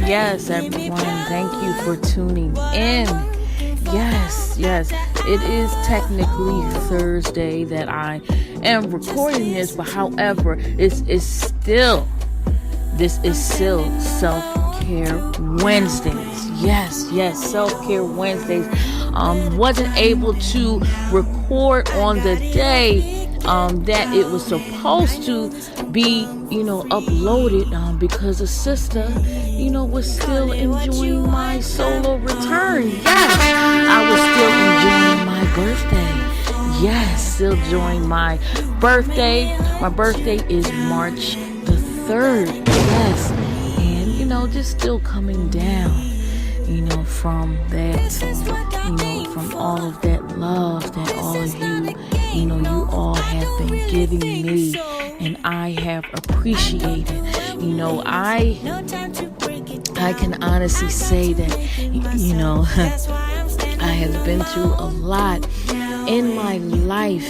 Yes, everyone. Thank you for tuning in. Yes. It is technically Thursday that I am recording this, but however, this is still Self-Care Wednesdays. Yes, Self-Care Wednesdays. Wasn't able to record on the day that it was supposed to be, uploaded because a sister, was still enjoying my solo return. Yes, I was still enjoying my birthday. Yes, still enjoying my birthday. My birthday is March the 3rd. Yes, and, just still coming down, from that, from all of that love that all of you, you all have been giving me, and I have appreciated. I can honestly say that, I have been through a lot in my life,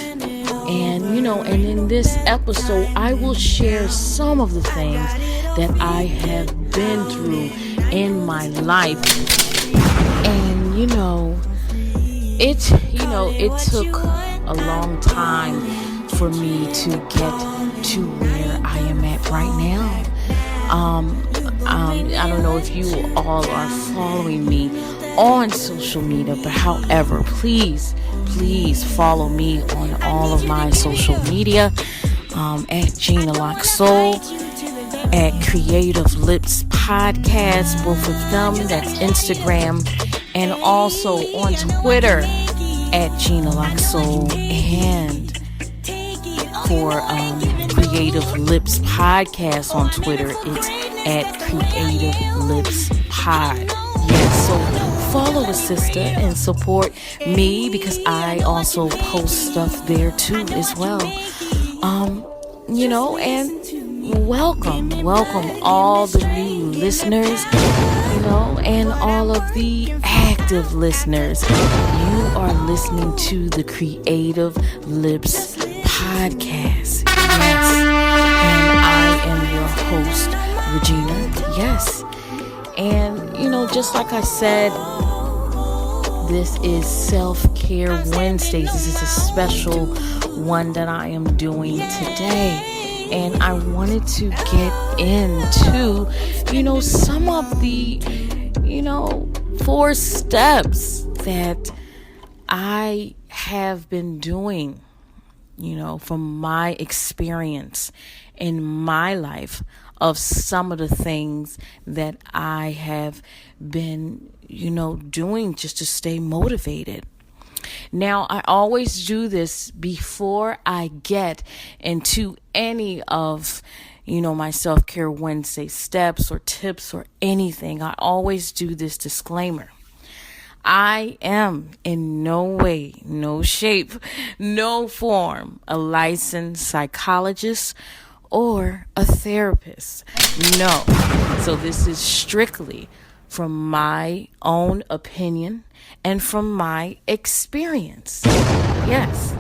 and and in this episode, I will share some of the things that I have been through in my life. And it took a long time for me to get to where I am at right now. I don't know if you all are following me on social media, but however, please follow me on all of my social media, at Gina Lock Soul, at CreativeLipsPodcast, both of them. That's Instagram, and also on Twitter at Gina Lock Soul, and for Creative Lips Podcast on Twitter, it's at Creative Lips Pod. Yes, so follow a sister and support me, because I also post stuff there too as well. And welcome all the new listeners, and all of the active listeners. You are listening to the Creative Lips Podcast. Yes, and I am your host, Regina. Yes, and just like I said, this is Self-Care Wednesdays. This is a special one that I am doing today. And I wanted to get into, some of the, 4 steps that I have been doing, from my experience in my life, of some of the things that I have been, doing just to stay motivated. Now, I always do this before I get into any of, my Self-Care Wednesday steps or tips or anything. I always do this disclaimer. I am in no way, no shape, no form a licensed psychologist or a therapist. No. So this is strictly from my own opinion and from my experience. Yes.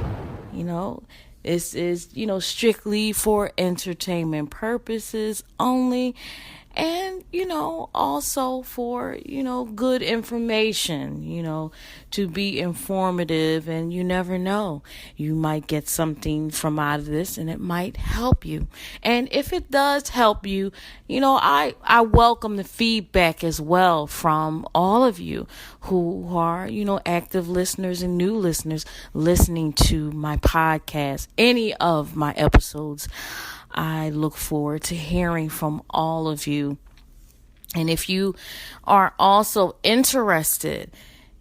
This is, strictly for entertainment purposes only. And, also for, good information, to be informative. And you never know, you might get something from out of this, and it might help you. And if it does help you, I welcome the feedback as well from all of you who are, active listeners and new listeners listening to my podcast, any of my episodes. I look forward to hearing from all of you. And if you are also interested,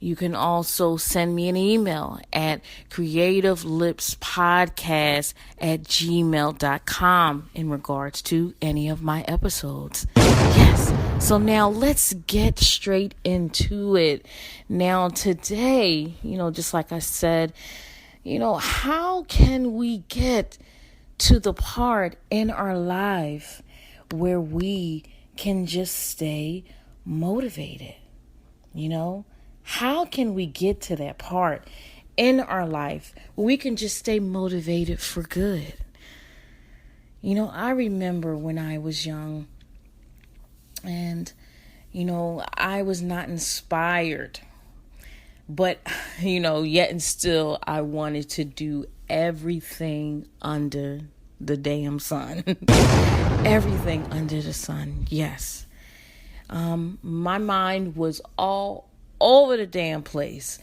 you can also send me an email at creativelipspodcast@gmail.com in regards to any of my episodes. Yes. So now let's get straight into it. Now today, just like I said, how can we get to the part in our life where we can just stay motivated? How can we get to that part in our life where we can just stay motivated for good? I remember when I was young, and I was not inspired. But, yet and still, I wanted to do everything under the damn sun. Everything under the sun, yes. My mind was all over the damn place.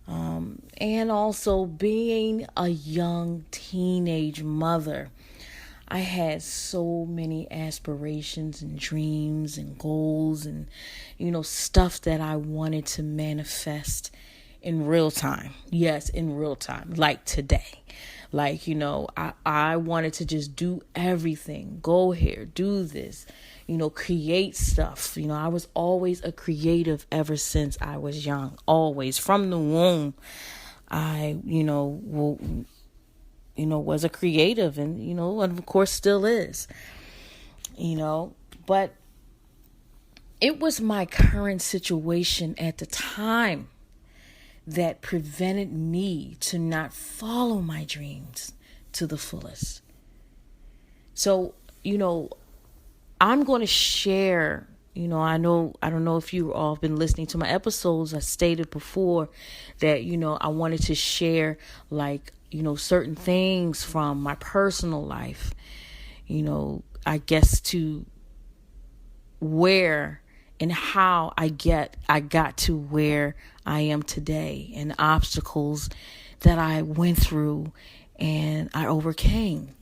And also being a young teenage mother, I had so many aspirations and dreams and goals and, stuff that I wanted to manifest in real time. Yes, in real time, like today. Like, I wanted to just do everything, go here, do this, create stuff. I was always a creative ever since I was young, always from the womb. I, was a creative and, and of course still is, but it was my current situation at the time that prevented me to not follow my dreams to the fullest. So, I'm going to share, I don't know if you all have been listening to my episodes. I stated before that, I wanted to share certain things from my personal life, I guess to where and how I got to where I am today and obstacles that I went through and I overcame.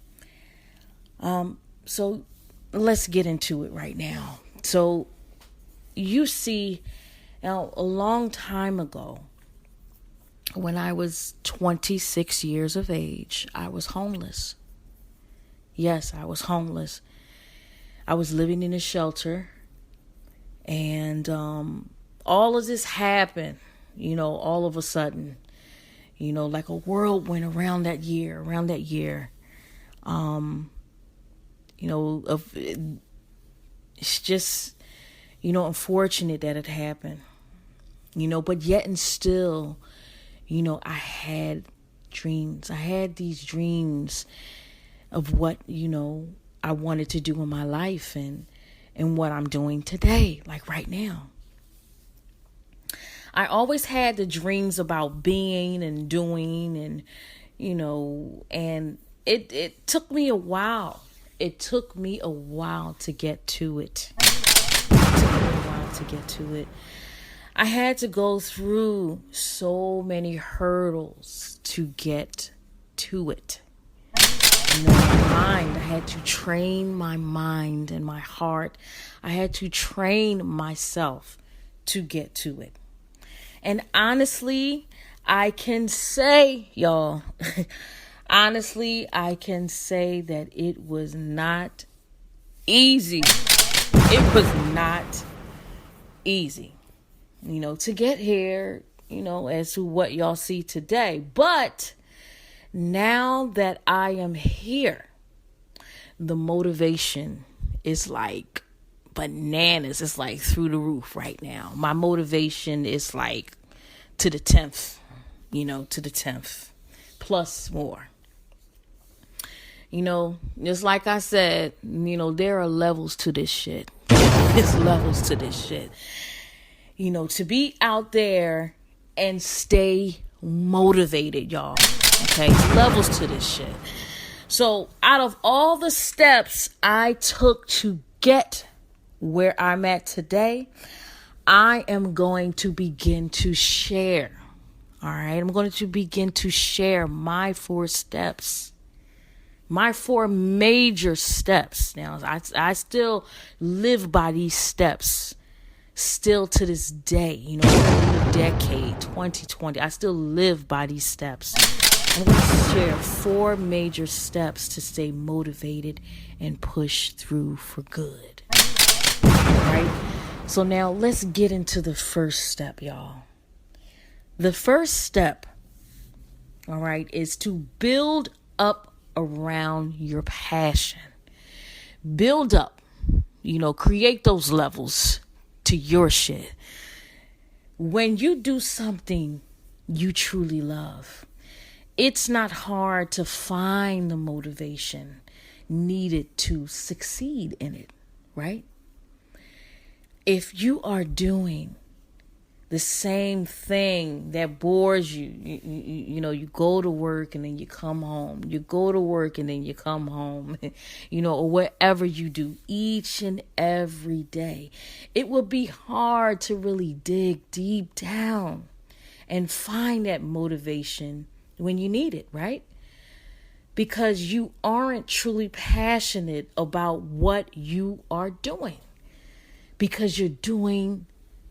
So let's get into it right now. So you see, now a long time ago, when I was 26 years of age, I was homeless. Yes, I was homeless. I was living in a shelter. And all of this happened, all of a sudden, like a whirlwind around that year. It's just, unfortunate that it happened, but yet and still, I had dreams. I had these dreams of what, I wanted to do in my life and what I'm doing today, like right now. I always had the dreams about being and doing and, and it took me a while. It took me a while to get to it. I had to go through so many hurdles to get to it. I had to train my mind and my heart. I had to train myself to get to it. And honestly, I can say, y'all, I can say that it was not easy. It was not easy, to get here, as to what y'all see today. But now that I am here, the motivation is like bananas. It's like through the roof right now. My motivation is like to the 10th, to the 10th plus more. Just like I said, there are levels to this shit. There's levels to this shit. To be out there and stay motivated, y'all. Okay, levels to this shit. So out of all the steps I took to get where I'm at today, I am going to begin to share. All right, I'm going to begin to share my 4 steps. My 4 major steps. Now, I still live by these steps. Still to this day, we're in the decade 2020. I still live by these steps. I'm going to share 4 major steps to stay motivated and push through for good. All right. So now let's get into the first step, y'all. The first step, all right, is to build up around your passion. Build up, create those levels to your shit. When you do something you truly love, it's not hard to find the motivation needed to succeed in it, right? If you are doing the same thing that bores you, you go to work and then you come home, you go to work and then you come home, or whatever you do each and every day, it will be hard to really dig deep down and find that motivation when you need it, right? Because you aren't truly passionate about what you are doing. Because you're doing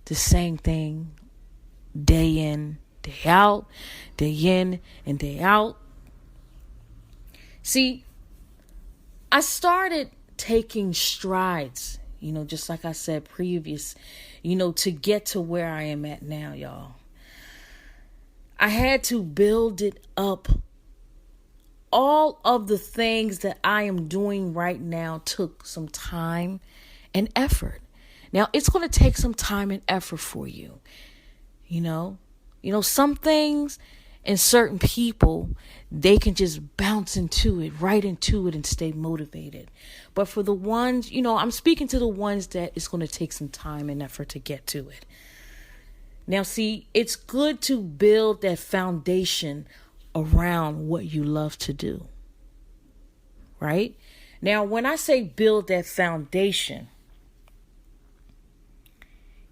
the same thing day in, day out, day in and day out. See, I started taking strides, just like I said previous, to get to where I am at now, y'all. I had to build it up. All of the things that I am doing right now took some time and effort. Now, it's going to take some time and effort for you. Some things and certain people, they can just bounce right into it and stay motivated. But for the ones, I'm speaking to the ones that it's going to take some time and effort to get to it. Now, see, it's good to build that foundation around what you love to do. Right? Now, when I say build that foundation,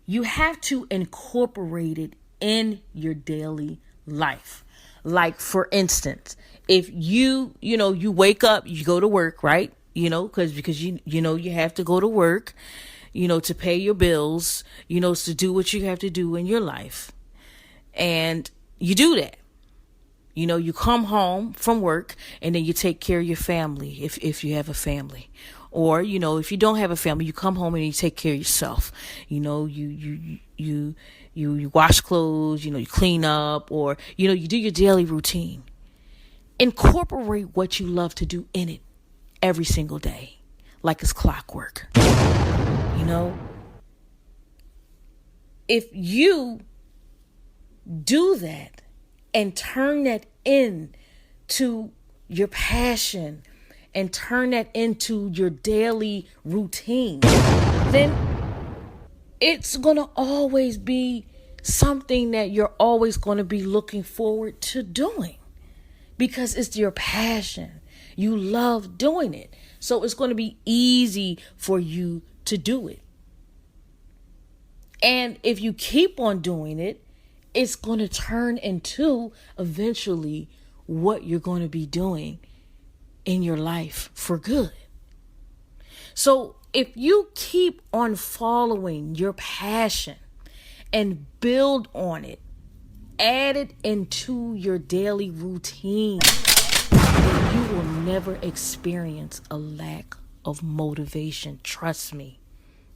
you have to incorporate it in your daily life. Like, for instance, if you wake up, you go to work, right? Because you have to go to work, to pay your bills, to do what you have to do in your life. And you do that. You come home from work and then you take care of your family if you have a family. Or, if you don't have a family, you come home and you take care of yourself. You wash clothes, you clean up, or, you do your daily routine. Incorporate what you love to do in it every single day, like it's clockwork. If you do that and turn that into your passion and turn that into your daily routine, then it's going to always be something that you're always going to be looking forward to doing because it's your passion. You love doing it. So it's going to be easy for you to do it. And if you keep on doing it, it's going to turn into eventually what you're going to be doing in your life for good. So if you keep on following your passion and build on it, add it into your daily routine, then you will never experience a lack of motivation. Trust me,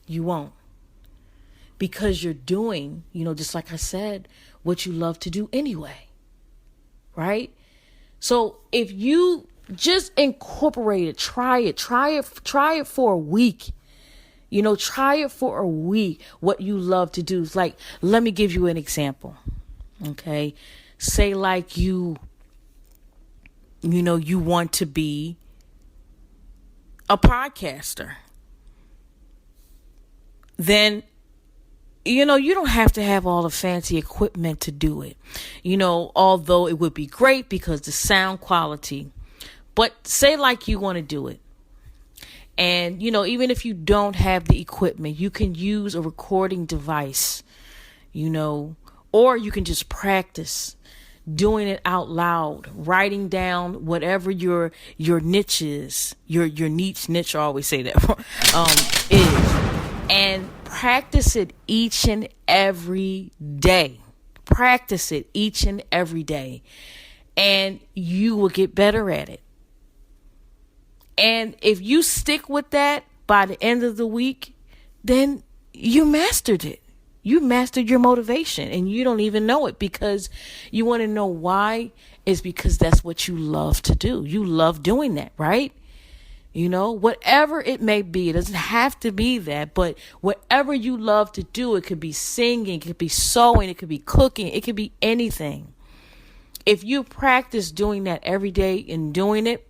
you won't. Because you're doing, just like I said, what you love to do anyway. Right? So if you just incorporate it, try it for a week. Try it for a week, what you love to do. It's like, let me give you an example. Okay. Say like you want to be a podcaster. Then you don't have to have all the fancy equipment to do it. Although it would be great because the sound quality. But say like you want to do it. And, even if you don't have the equipment, you can use a recording device, or you can just practice doing it out loud, writing down whatever your niche is, your niche, I always say that, is. And practice it each and every day. Practice it each and every day. And you will get better at it. And if you stick with that by the end of the week, then you mastered it. You mastered your motivation and you don't even know it because you want to know why. It's because that's what you love to do. You love doing that, right? Whatever it may be, it doesn't have to be that, but whatever you love to do, it could be singing, it could be sewing, it could be cooking, it could be anything. If you practice doing that every day and doing it,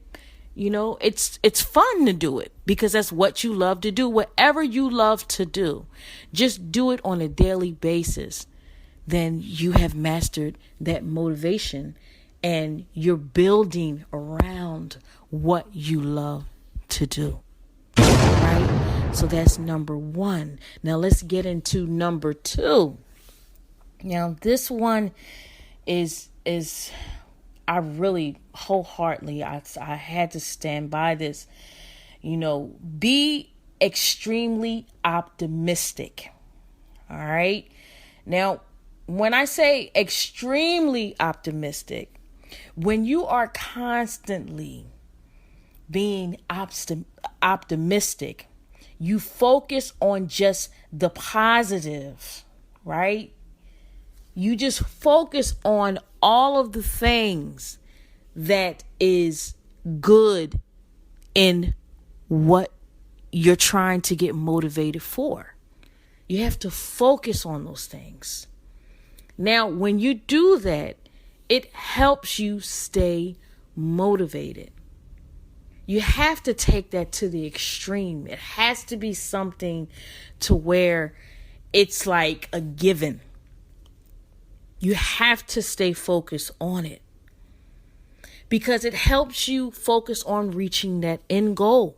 It's fun to do it because that's what you love to do. Whatever you love to do, just do it on a daily basis. Then you have mastered that motivation and you're building around what you love to do. Right? So that's number 1. Now let's get into number 2. Now this one is I really wholeheartedly, I had to stand by this. Be extremely optimistic. All right. Now, when I say extremely optimistic, when you are constantly being optimistic, you focus on just the positive, right? You just focus on all of the things that is good in what you're trying to get motivated for. You have to focus on those things. Now, when you do that, it helps you stay motivated. You have to take that to the extreme. It has to be something to where it's like a given. You have to stay focused on it because it helps you focus on reaching that end goal.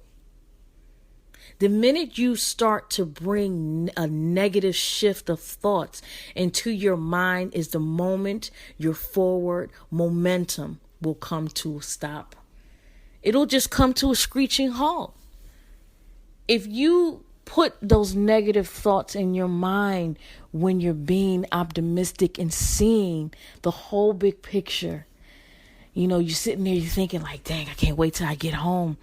The minute you start to bring a negative shift of thoughts into your mind is the moment your forward momentum will come to a stop. It'll just come to a screeching halt. If you put those negative thoughts in your mind when you're being optimistic and seeing the whole big picture, you're sitting there, you're thinking like, dang, I can't wait till I get home.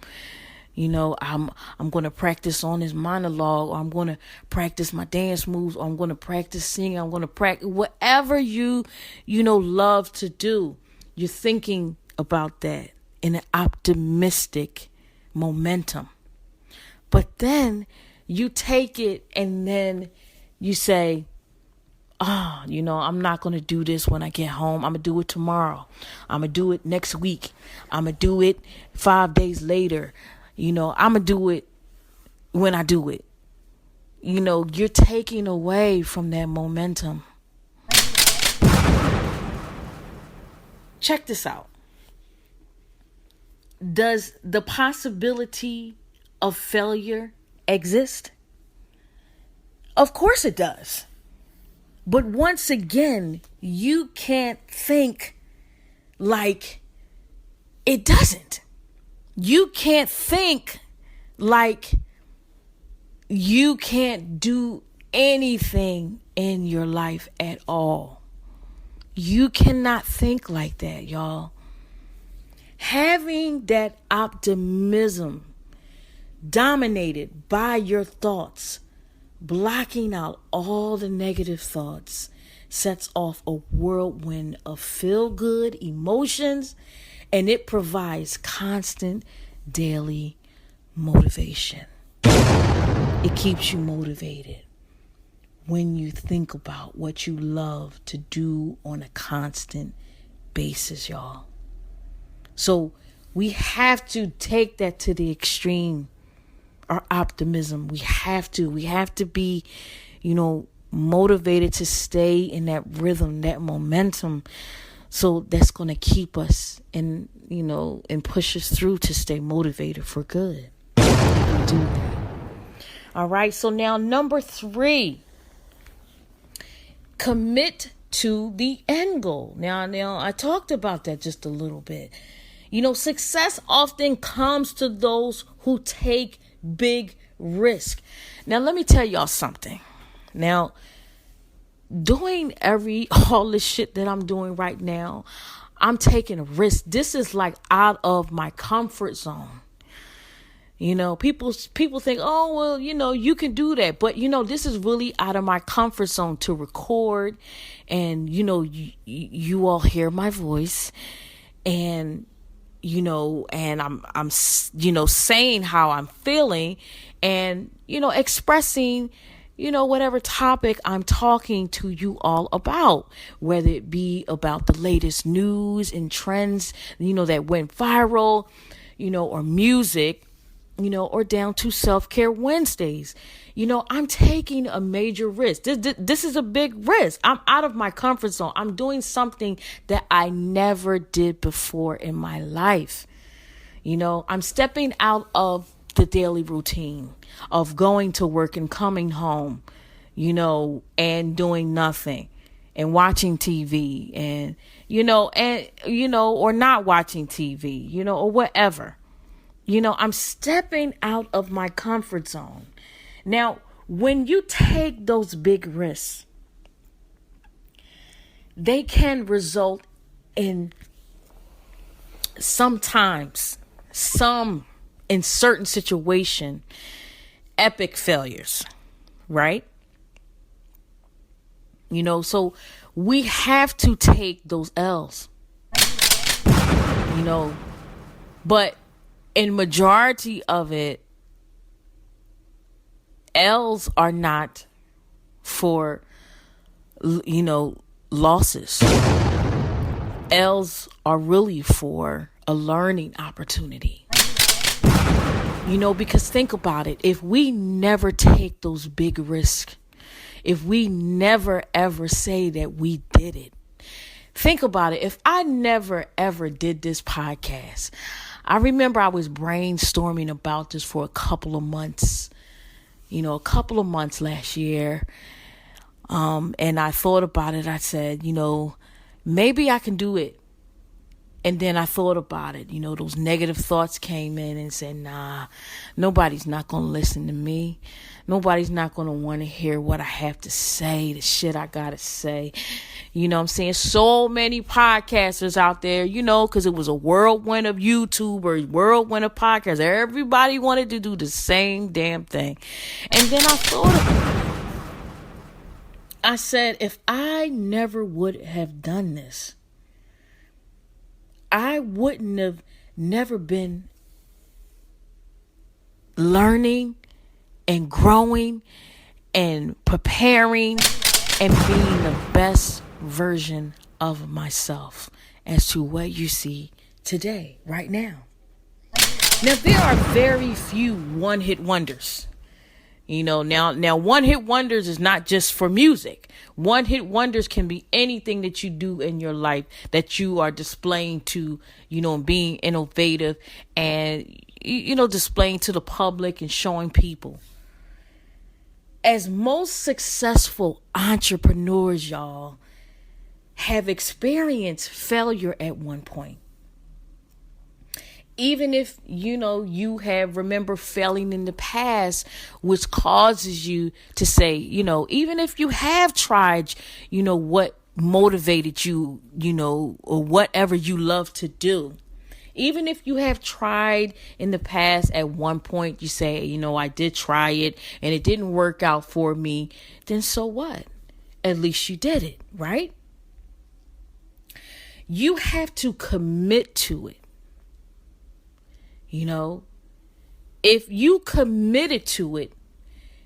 I'm going to practice on this monologue, or I'm going to practice my dance moves, or I'm going to practice singing. I'm going to practice whatever you love to do. You're thinking about that in an optimistic momentum. But then you take it and then you say, I'm not going to do this when I get home. I'm going to do it tomorrow. I'm going to do it next week. I'm going to do it 5 days later. I'm going to do it when I do it. You're taking away from that momentum. Check this out. Does the possibility of failure exist? Of course it does. But once again, you can't think like it doesn't. You can't think like you can't do anything in your life at all. You cannot think like that, y'all. Having that optimism dominated by your thoughts, blocking out all the negative thoughts, sets off a whirlwind of feel-good emotions, and it provides constant daily motivation. It keeps you motivated when you think about what you love to do on a constant basis, y'all. So we have to take that to the extreme. Our optimism. We have to be, motivated to stay in that rhythm, that momentum. So that's going to keep us and push us through to stay motivated for good. We do that. All right. So now number 3, commit to the end goal. Now I talked about that just a little bit. Success often comes to those who take big risk. Now, let me tell y'all something. Now, doing all this shit that I'm doing right now, I'm taking a risk. This is like out of my comfort zone. People think, oh, well, you can do that. But, this is really out of my comfort zone to record. And, you all hear my voice. And and I'm saying how I'm feeling and, expressing, whatever topic I'm talking to you all about, whether it be about the latest news and trends, that went viral, or music, or down to self-care Wednesdays. I'm taking a major risk. This is a big risk. I'm out of my comfort zone. I'm doing something that I never did before in my life. I'm stepping out of the daily routine of going to work and coming home, and doing nothing and watching TV and, or not watching TV, or whatever. I'm stepping out of my comfort zone. Now, when you take those big risks, they can result in sometimes, in certain situation, epic failures, right? So we have to take those L's, but in majority of it, L's are not for, losses. L's are really for a learning opportunity. Because think about it. If we never take those big risks, if we never ever say that we did it, think about it. If I never ever did this podcast, I remember I was brainstorming about this for a couple of months last year. And I thought about it. I said, maybe I can do it. And then I thought about it. Those negative thoughts came in and said, nah, nobody's not going to listen to me. Nobody's not going to want to hear what I have to say, the shit I got to say. I'm saying? So many podcasters out there, because it was a whirlwind of YouTube or whirlwind of podcasts. Everybody wanted to do the same damn thing. And then I thought about it. I said, if I never would have done this, I wouldn't have never been learning and growing and preparing and being the best version of myself as to what you see today, right now. Now, there are very few one-hit wonders. Now one-hit wonders is not just for music. One-hit wonders can be anything that you do in your life that you are displaying to, being innovative and, displaying to the public and showing people. As most successful entrepreneurs, y'all, have experienced failure at one point. Even if, you have remember failing in the past, which causes you to say, even if you have tried, what motivated you, or whatever you love to do. Even if you have tried in the past at one point, you say, I did try it and it didn't work out for me. Then so what? At least you did it, right? You have to commit to it. If you committed to it,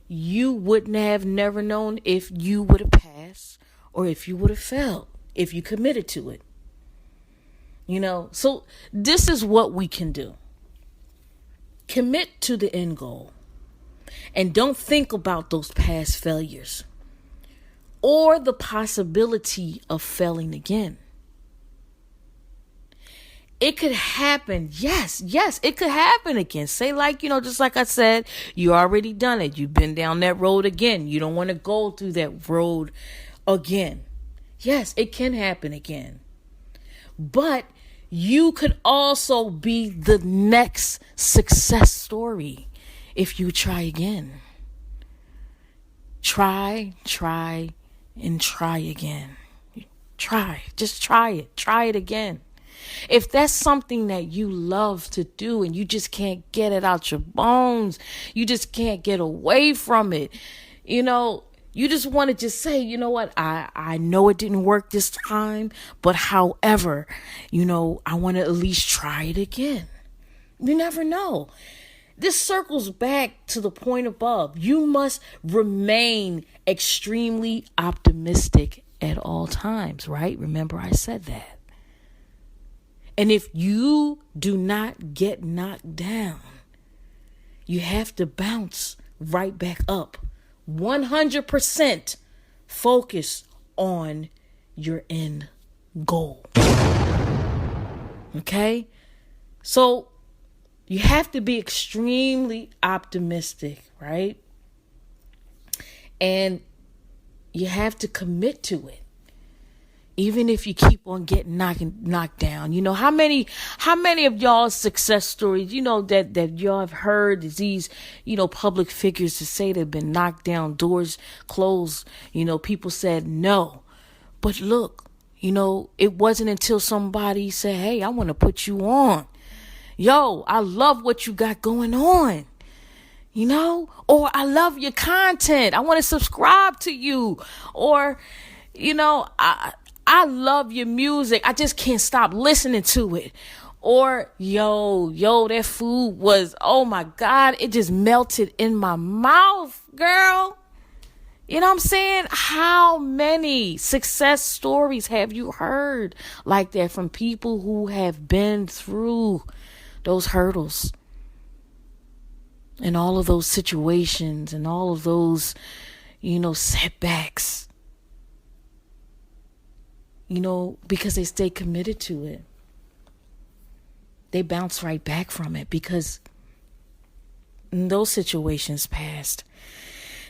you wouldn't have never known if you would have passed or if you would have failed, if you committed to it. So this is what we can do. Commit to the end goal and don't think about those past failures or the possibility of failing again. It could happen. Yes, it could happen again. Say just like I said, you already done it. You've been down that road again. You don't want to go through that road again. Yes, it can happen again. But you could also be the next success story if you try again. Try, and try again. Just try it. Try it again. If that's something that you love to do and you just can't get it out your bones, you just can't get away from it, you just want to just say, what, I know it didn't work this time, but however, I want to at least try it again. You never know. This circles back to the point above. You must remain extremely optimistic at all times, right? Remember I said that. And if you do not get knocked down, you have to bounce right back up. 100% focus on your end goal. Okay? So you have to be extremely optimistic, right? And you have to commit to it. Even if you keep on getting knocked down. You know, how many of y'all's success stories, you know, that y'all have heard is these, you know, public figures to say they've been knocked down, doors closed, you know, people said no. But look, you know, it wasn't until somebody said, hey, I want to put you on. Yo, I love what you got going on. You know, or I love your content. I want to subscribe to you. Or, you know, I love your music. I just can't stop listening to it. Or, yo, that food was, oh my God, it just melted in my mouth, girl. You know what I'm saying? How many success stories have you heard like that from people who have been through those hurdles and all of those situations and all of those, you know, setbacks? You know, because they stay committed to it. They bounce right back from it because those situations passed.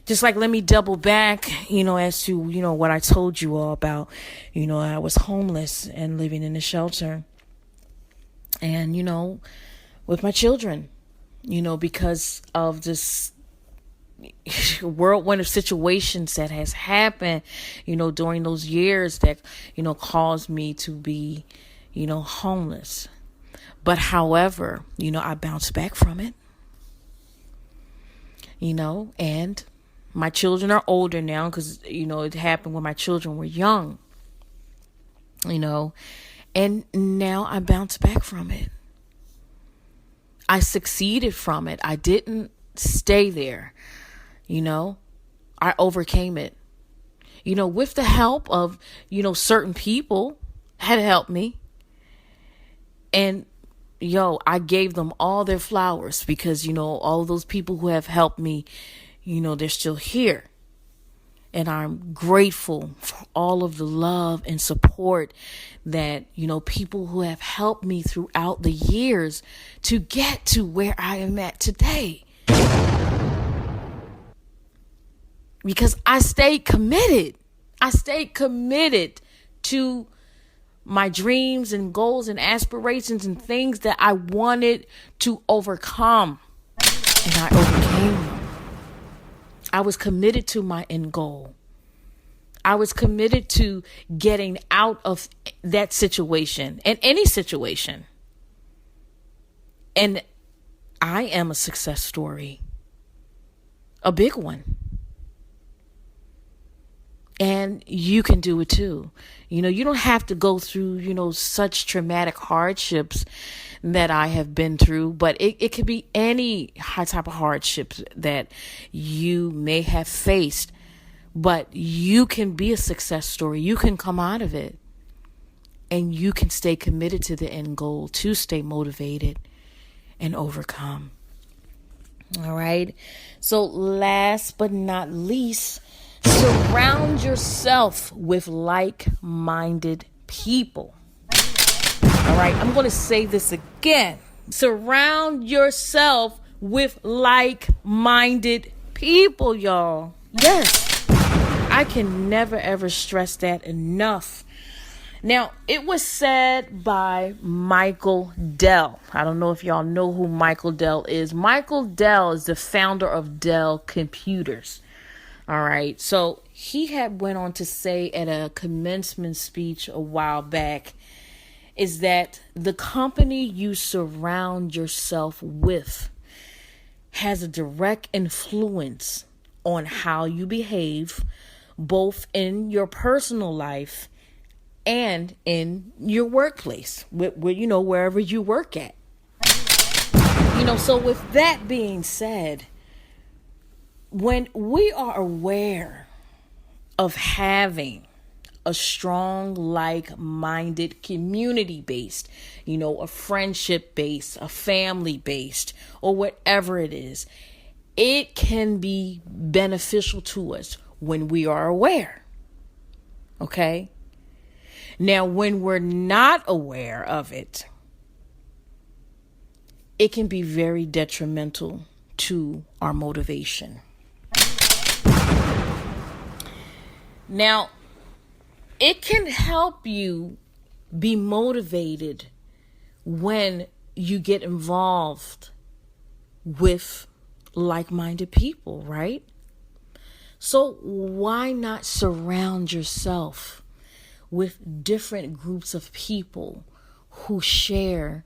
Just like, let me double back, you know, as to, you know, what I told you all about. You know, I was homeless and living in a shelter. And, you know, with my children, you know, because of this whirlwind of situations that has happened, you know, during those years that, you know, caused me to be, you know, homeless. But however, you know, I bounced back from it, you know, and my children are older now because, you know, it happened when my children were young, you know, and now I bounced back from it. I succeeded from it. I didn't stay there. You know, I overcame it, you know, with the help of, you know, certain people had helped me. And, yo, I gave them all their flowers because, you know, all those people who have helped me, you know, they're still here. And I'm grateful for all of the love and support that, you know, people who have helped me throughout the years to get to where I am at today. Because I stayed committed. I stayed committed to my dreams and goals and aspirations and things that I wanted to overcome. And I overcame them. I was committed to my end goal. I was committed to getting out of that situation and any situation. And I am a success story. A big one. And you can do it too. You know, you don't have to go through, you know, such traumatic hardships that I have been through, but it could be any type of hardships that you may have faced, but you can be a success story. You can come out of it and you can stay committed to the end goal, to stay motivated and overcome. All right. So last but not least, surround yourself with like-minded people. All right, I'm going to say this again. Surround yourself with like-minded people, y'all. Yes, I can never, ever stress that enough. Now, it was said by Michael Dell. I don't know if y'all know who Michael Dell is. Michael Dell is the founder of Dell Computers. All right. So he had went on to say at a commencement speech a while back is that the company you surround yourself with has a direct influence on how you behave, both in your personal life and in your workplace, where, you know, wherever you work at. You know, so with that being said, when we are aware of having a strong, like-minded, community-based, a friendship-based, a family-based, or whatever it is, it can be beneficial to us when we are aware. Okay? Now, when we're not aware of it, it can be very detrimental to our motivation. Now, it can help you be motivated when you get involved with like-minded people, right? So why not surround yourself with different groups of people who share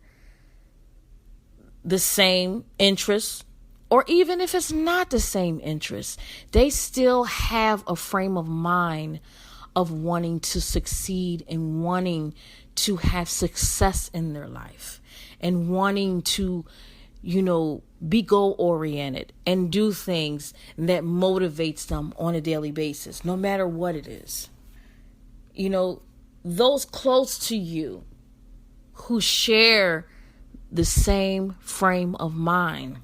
the same interests, or even if it's not the same interests, they still have a frame of mind of wanting to succeed and wanting to have success in their life and wanting to, be goal oriented and do things that motivates them on a daily basis, no matter what it is. Those close to you who share the same frame of mind.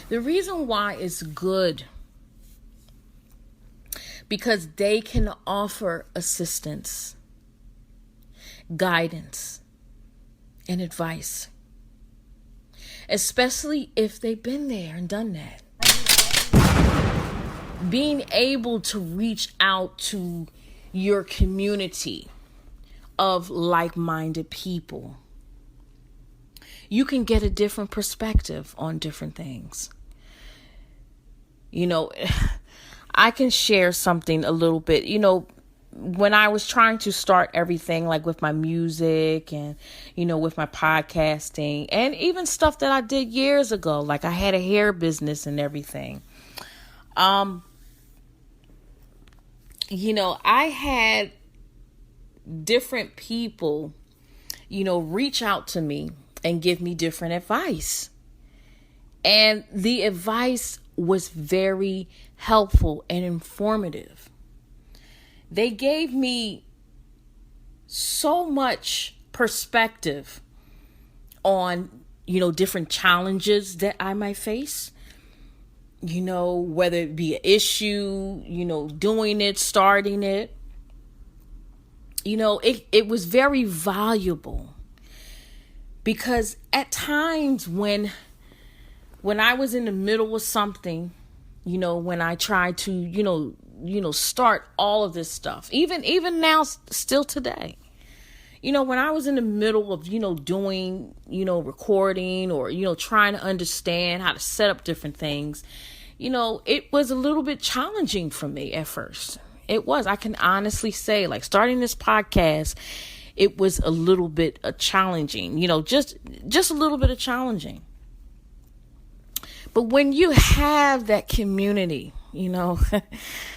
The reason why it's good, because they can offer assistance, guidance, and advice, especially if they've been there and done that. Being able to reach out to your community of like-minded people, you can get a different perspective on different things. I can share something a little bit. When I was trying to start everything, like with my music and, with my podcasting and even stuff that I did years ago, like I had a hair business and everything. I had different people, reach out to me and give me different advice. And the advice was very helpful and informative. They gave me so much perspective on, different challenges that I might face, whether it be an issue, doing it, starting it. It was very valuable, because at times when I was in the middle of something, when I tried to, start all of this stuff, even now, still today, when I was in the middle of, doing, recording or, trying to understand how to set up different things, it was a little bit challenging for me at first. It was. I can honestly say, like, starting this podcast, it was a little bit challenging, just a little bit of challenging. But when you have that community,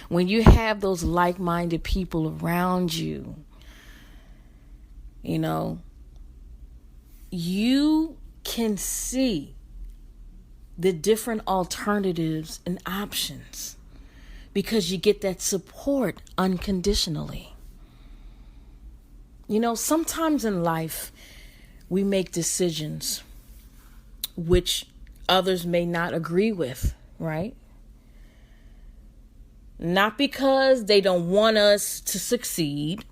when you have those like-minded people around you, you can see the different alternatives and options, because you get that support unconditionally. Sometimes in life, we make decisions which others may not agree with, right? Not because they don't want us to succeed,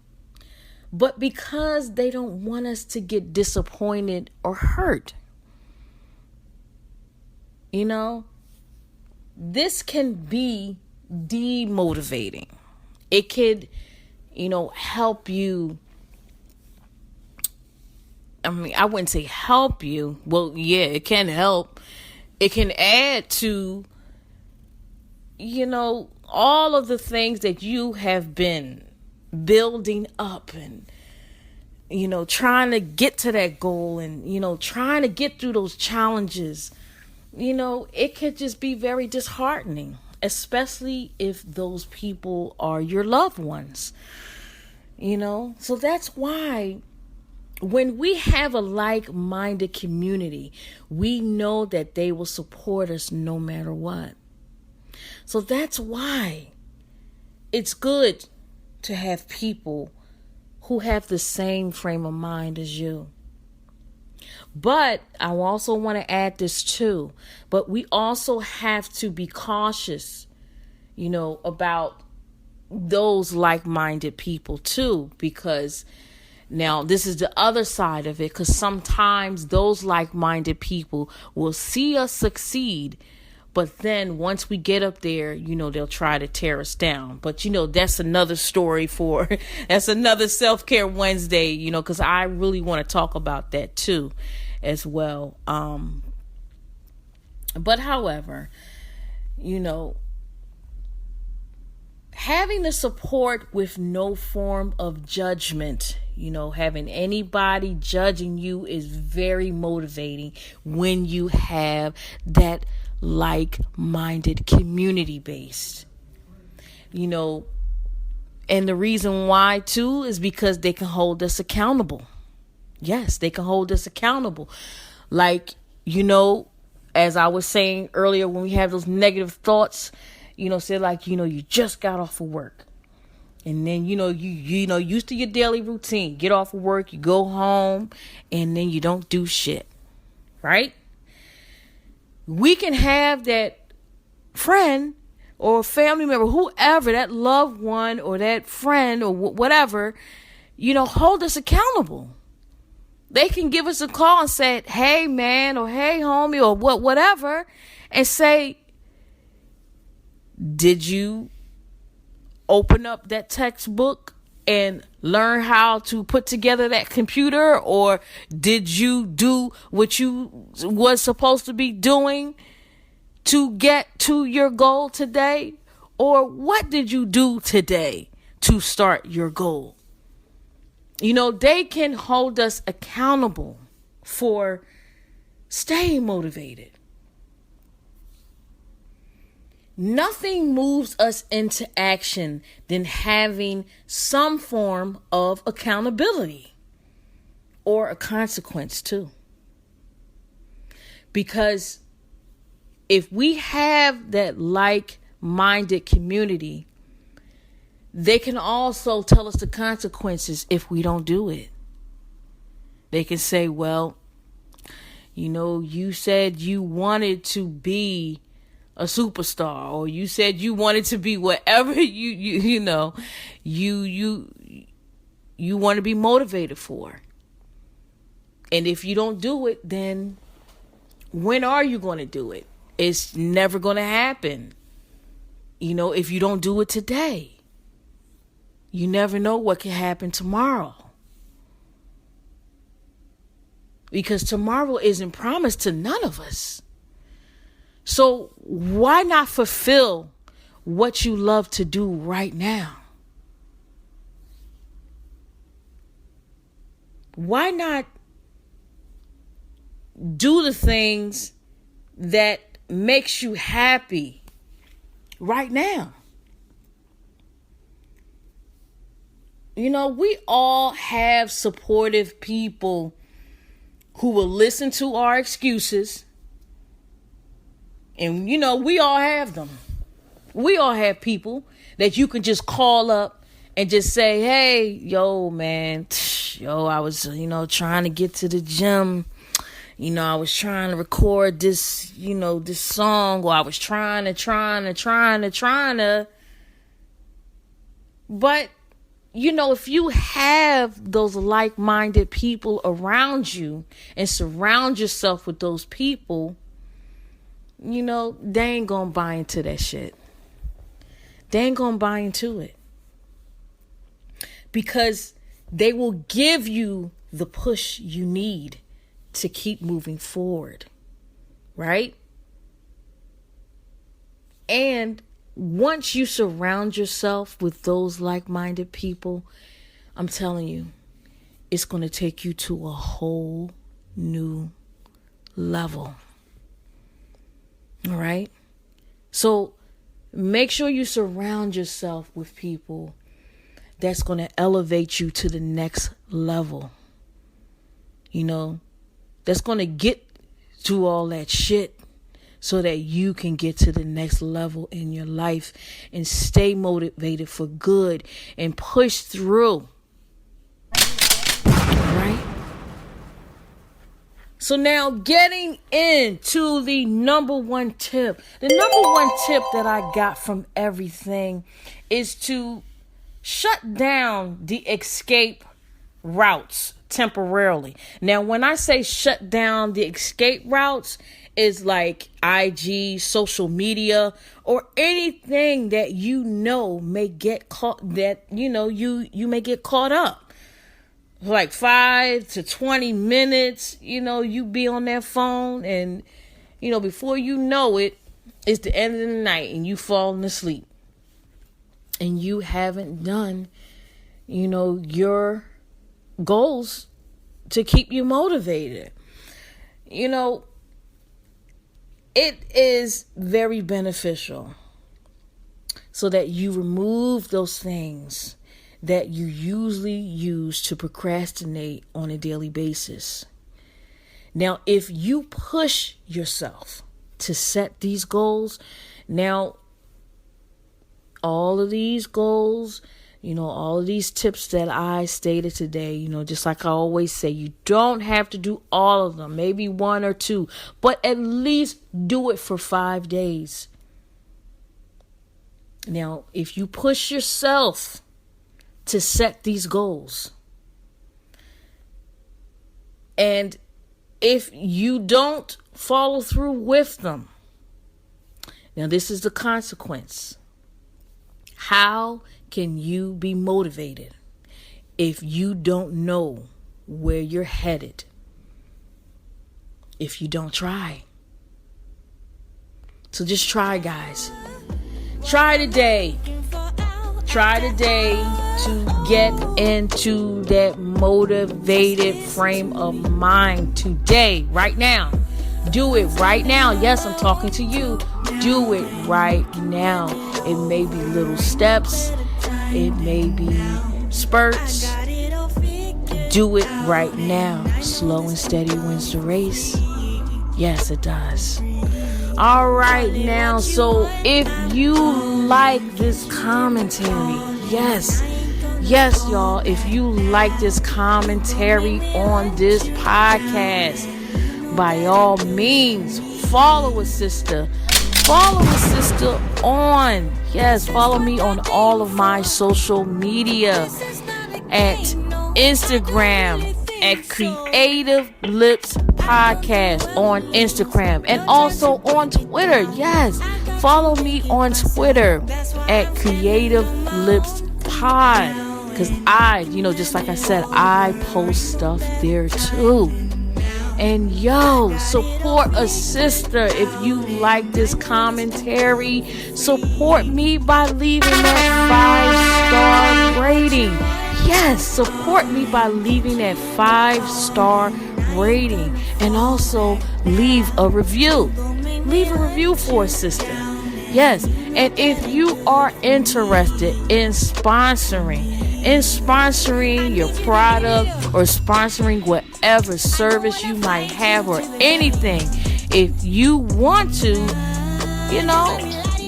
but because they don't want us to get disappointed or hurt. This can be demotivating. It could, help you. I wouldn't say help you. Well, yeah, it can help. It can add to, all of the things that you have been building up and, trying to get to that goal and, trying to get through those challenges. It could just be very disheartening, especially if those people are your loved ones. So that's why when we have a like-minded community, we know that they will support us no matter what. So that's why it's good to have people who have the same frame of mind as you. But I also want to add this too. But we also have to be cautious, about those like-minded people too, because now this is the other side of it, because sometimes those like-minded people will see us succeed, but then once we get up there, they'll try to tear us down. But that's another story that's another Self-Care Wednesday, because I really want to talk about that too as well. But however, having the support with no form of judgment, having anybody judging you is very motivating when you have that like-minded community base. And the reason why too is because they can hold us accountable. Yes, they can hold us accountable. As I was saying earlier, when we have those negative thoughts, say you just got off of work. And then, you used to your daily routine, get off of work, you go home, and then you don't do shit. Right? We can have that friend or family member, whoever, that loved one or that friend or whatever, hold us accountable. They can give us a call and say, hey, man, or hey, homie, or whatever, and say, did you open up that textbook and learn how to put together that computer? Or did you do what you was supposed to be doing to get to your goal today? Or what did you do today to start your goal? They can hold us accountable for staying motivated. Nothing moves us into action than having some form of accountability or a consequence too. Because if we have that like-minded community, they can also tell us the consequences if we don't do it. They can say, well, you said you wanted to be a superstar, or you said you wanted to be whatever you want to be motivated for. And if you don't do it, then when are you going to do it? It's never going to happen. If you don't do it today, you never know what can happen tomorrow. Because tomorrow isn't promised to none of us. So why not fulfill what you love to do right now? Why not do the things that makes you happy right now? We all have supportive people who will listen to our excuses. And, we all have them. We all have people that you can just call up and just say, hey, yo, man, I was, trying to get to the gym. I was trying to record this, this song, or I was trying to. But, if you have those like-minded people around you and surround yourself with those people, they ain't gonna buy into that shit. They ain't gonna buy into it. Because they will give you the push you need to keep moving forward. Right? And once you surround yourself with those like-minded people, I'm telling you, it's going to take you to a whole new level. All right? So make sure you surround yourself with people that's going to elevate you to the next level. That's going to get through all that shit so that you can get to the next level in your life and stay motivated for good and push through. All right? So now getting into the number one tip. The number one tip that I got from everything is to shut down the escape routes temporarily. Now, when I say shut down the escape routes, is like IG, social media, or anything that may get caught, that you may get caught up. Like 5 to 20 minutes, you be on that phone, and before you know it, it's the end of the night and you falling asleep. And you haven't done, your goals to keep you motivated. It is very beneficial so that you remove those things that you usually use to procrastinate on a daily basis. Now, if you push yourself to set these goals, now all of these goals, all of these tips that I stated today, just like I always say, you don't have to do all of them, maybe 1 or 2, but at least do it for 5 days. Now, if you push yourself to set these goals, and if you don't follow through with them, now this is the consequence. How can you be motivated if you don't know where you're headed? If you don't try. So just try, guys. Try today. Try today to get into that motivated frame of mind today, right now. Do it right now. Yes, I'm talking to you. Do it right now. It may be little steps. It may be spurts. Do it right now. Slow and steady wins the race. Yes, it does. All right, now, so if you like this commentary, yes, y'all, if you like this commentary on this podcast, by all means, follow a sister. Follow a sister on, follow me on all of my social media at Instagram at Creative Lips Podcast on Instagram, and also on Twitter. Yes, follow me on Twitter at Creative Lips Pod, because I, just like I said, I post stuff there too. And support a sister. If you like this commentary, support me by leaving that 5-star rating. Yes, support me by leaving that 5-star rating, and also leave a review. Leave a review for a sister. Yes, and if you are interested in sponsoring your product, or sponsoring whatever service you might have, or anything, if you want to,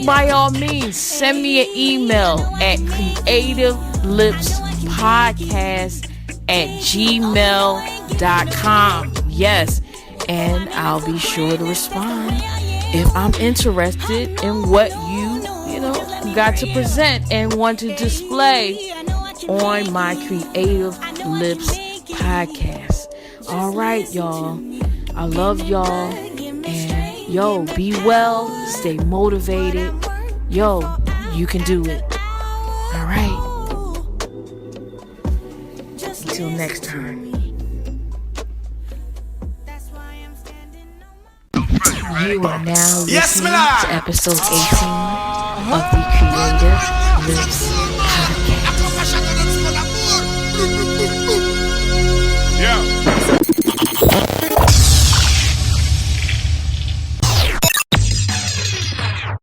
by all means, send me an email at CreativeLipsPodcast@gmail.com. Yes, and I'll be sure to respond if I'm interested in what you got to present and want to display on my Creative Lips podcast. All right, y'all. I love y'all. And be well. Stay motivated. You can do it. All right. Until next time. You are now listening to episode 18 of the Creative Lips